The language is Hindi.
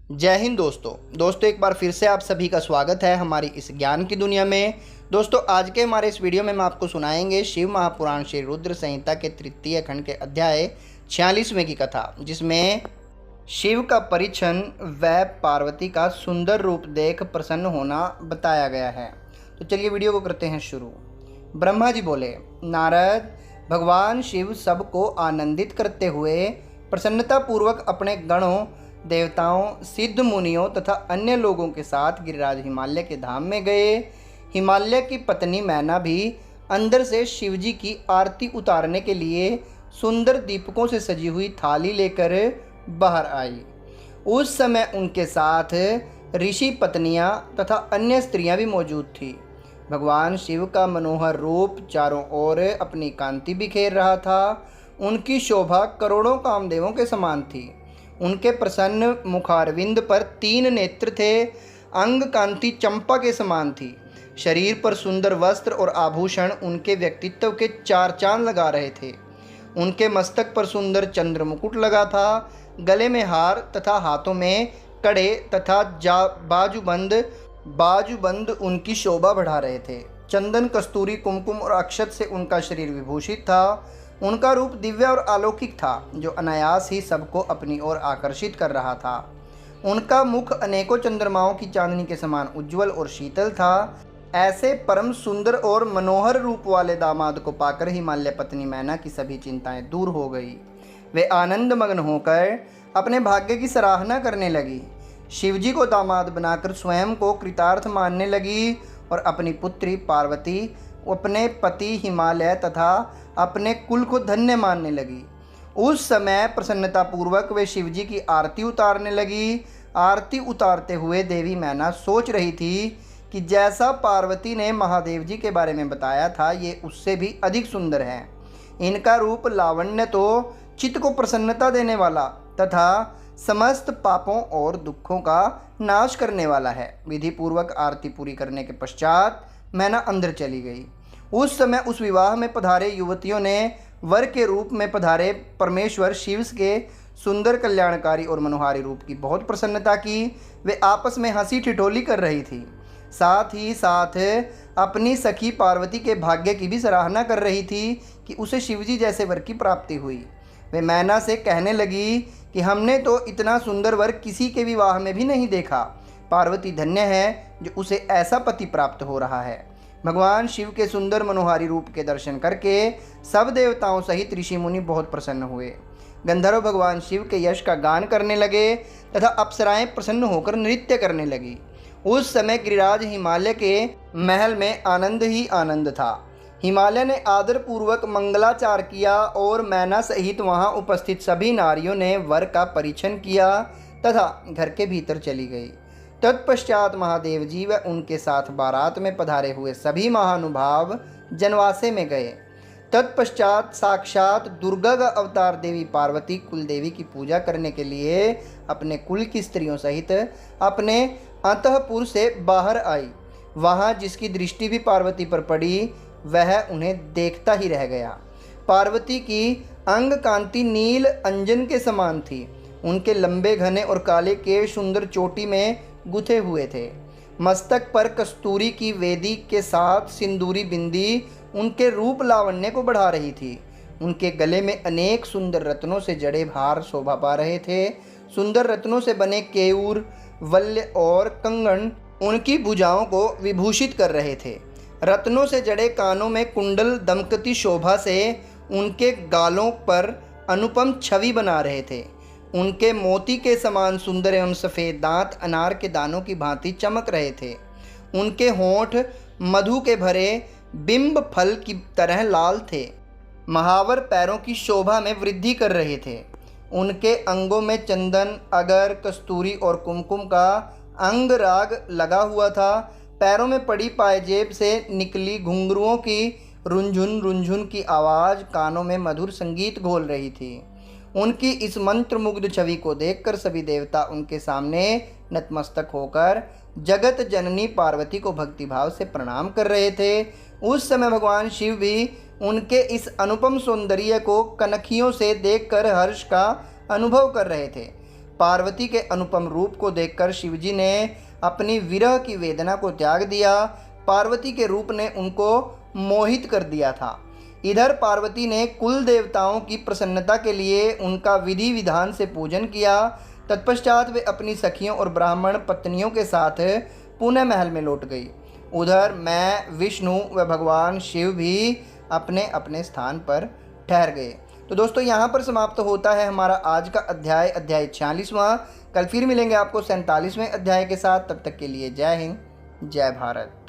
जय हिंद दोस्तों एक बार फिर से आप सभी का स्वागत है हमारी इस ज्ञान की दुनिया में। दोस्तों आज के हमारे इस वीडियो में हम आपको सुनाएंगे शिव महापुराण श्री रुद्र संहिता के तृतीय खंड के अध्याय 46वें की कथा, जिसमें शिव का परिछन व पार्वती का सुंदर रूप देख प्रसन्न होना बताया गया है। तो चलिए वीडियो को करते हैं शुरू। ब्रह्मा जी बोले, नारद, भगवान शिव सबको आनंदित करते हुए प्रसन्नतापूर्वक अपने गणों, देवताओं, सिद्ध मुनियों तथा अन्य लोगों के साथ गिरिराज हिमालय के धाम में गए। हिमालय की पत्नी मैना भी अंदर से शिवजी की आरती उतारने के लिए सुंदर दीपकों से सजी हुई थाली लेकर बाहर आई। उस समय उनके साथ ऋषि पत्नियां तथा अन्य स्त्रियां भी मौजूद थीं। भगवान शिव का मनोहर रूप चारों ओर अपनी कांति बिखेर रहा था। उनकी शोभा करोड़ों कामदेवों के समान थी। उनके प्रसन्न मुखारविंद पर 3 नेत्र थे। अंग कांति चंपा के समान थी। शरीर पर सुंदर वस्त्र और आभूषण उनके व्यक्तित्व के 4 चांद लगा रहे थे। उनके मस्तक पर सुंदर चंद्र मुकुट लगा था। गले में हार तथा हाथों में कड़े तथा बाजूबंद उनकी शोभा बढ़ा रहे थे। चंदन, कस्तूरी, कुमकुम और अक्षत से उनका शरीर विभूषित था। उनका रूप दिव्य और अलौकिक था, जो अनायास ही सबको अपनी ओर आकर्षित कर रहा था। उनका मुख अनेकों चंद्रमाओं की चांदनी के समान उज्जवल और शीतल था। ऐसे परम सुंदर और मनोहर रूप वाले दामाद को पाकर हिमालय पत्नी मैना की सभी चिंताएं दूर हो गई। वे आनंद मग्न होकर अपने भाग्य की सराहना करने लगी। शिवजी को दामाद बनाकर स्वयं को कृतार्थ मानने लगी और अपनी पुत्री पार्वती, अपने पति हिमालय तथा अपने कुल को धन्य मानने लगी। उस समय प्रसन्नतापूर्वक वे शिवजी की आरती उतारने लगी। आरती उतारते हुए देवी मैना सोच रही थी कि जैसा पार्वती ने महादेव जी के बारे में बताया था, ये उससे भी अधिक सुंदर है। इनका रूप लावण्य तो चित्त को प्रसन्नता देने वाला तथा समस्त पापों और दुखों का नाश करने वाला है। विधि पूर्वक आरती पूरी करने के पश्चात मैना अंदर चली गई। उस समय उस विवाह में पधारे युवतियों ने वर के रूप में पधारे परमेश्वर शिव के सुंदर, कल्याणकारी और मनोहारी रूप की बहुत प्रसन्नता की। वे आपस में हंसी ठिठोली कर रही थी। साथ ही साथ अपनी सखी पार्वती के भाग्य की भी सराहना कर रही थी कि उसे शिवजी जैसे वर की प्राप्ति हुई। वे मैना से कहने लगी कि हमने तो इतना सुंदर वर किसी के विवाह में भी नहीं देखा। पार्वती धन्य है जो उसे ऐसा पति प्राप्त हो रहा है। भगवान शिव के सुंदर मनोहारी रूप के दर्शन करके सब देवताओं सहित ऋषि मुनि बहुत प्रसन्न हुए। गंधर्व भगवान शिव के यश का गान करने लगे तथा अप्सराएं प्रसन्न होकर नृत्य करने लगी। उस समय गिरिराज हिमालय के महल में आनंद ही आनंद था। हिमालय ने आदर पूर्वक मंगलाचार किया और मैना सहित वहां उपस्थित सभी नारियों ने वर का परिछन किया तथा घर के भीतर चली गई। तत्पश्चात महादेव जी व उनके साथ बारात में पधारे हुए सभी महानुभाव जनवासे में गए। तत्पश्चात साक्षात दुर्गा का अवतार देवी पार्वती कुलदेवी की पूजा करने के लिए अपने कुल की स्त्रियों सहित अपने अंतःपुर से बाहर आई। वहाँ जिसकी दृष्टि भी पार्वती पर पड़ी, वह उन्हें देखता ही रह गया। पार्वती की अंग कांति नील अंजन के समान थी। उनके लंबे, घने और काले केश सुंदर चोटी में गुथे हुए थे। मस्तक पर कस्तूरी की वेदी के साथ सिंदूरी बिंदी उनके रूप लावण्य को बढ़ा रही थी। उनके गले में अनेक सुंदर रत्नों से जड़े हार शोभा पा रहे थे। सुंदर रत्नों से बने केयूर, वल्य और कंगन उनकी भुजाओं को विभूषित कर रहे थे। रत्नों से जड़े कानों में कुंडल दमकती शोभा से उनके गालों पर अनुपम छवि बना रहे थे। उनके मोती के समान सुंदर एवं सफ़ेद दांत अनार के दानों की भांति चमक रहे थे। उनके होंठ मधु के भरे बिंब फल की तरह लाल थे। महावर पैरों की शोभा में वृद्धि कर रहे थे। उनके अंगों में चंदन, अगर, कस्तूरी और कुमकुम का अंगराग लगा हुआ था। पैरों में पड़ी पायजेब से निकली घुंघरुओं की रुंझुन रुंझुन की आवाज़ कानों में मधुर संगीत घोल रही थी। उनकी इस मंत्रमुग्ध छवि को देखकर सभी देवता उनके सामने नतमस्तक होकर जगत जननी पार्वती को भक्तिभाव से प्रणाम कर रहे थे। उस समय भगवान शिव भी उनके इस अनुपम सौंदर्य को कनखियों से देखकर हर्ष का अनुभव कर रहे थे। पार्वती के अनुपम रूप को देखकर शिवजी ने अपनी विरह की वेदना को त्याग दिया। पार्वती के रूप ने उनको मोहित कर दिया था। इधर पार्वती ने कुल देवताओं की प्रसन्नता के लिए उनका विधि विधान से पूजन किया। तत्पश्चात वे अपनी सखियों और ब्राह्मण पत्नियों के साथ पुनः महल में लौट गई। उधर मैं, विष्णु व भगवान शिव भी अपने अपने स्थान पर ठहर गए। तो दोस्तों यहाँ पर समाप्त होता है हमारा आज का अध्याय 46वां। कल फिर मिलेंगे आपको 47वें अध्याय के साथ। तब तक के लिए जय हिंद, जय भारत।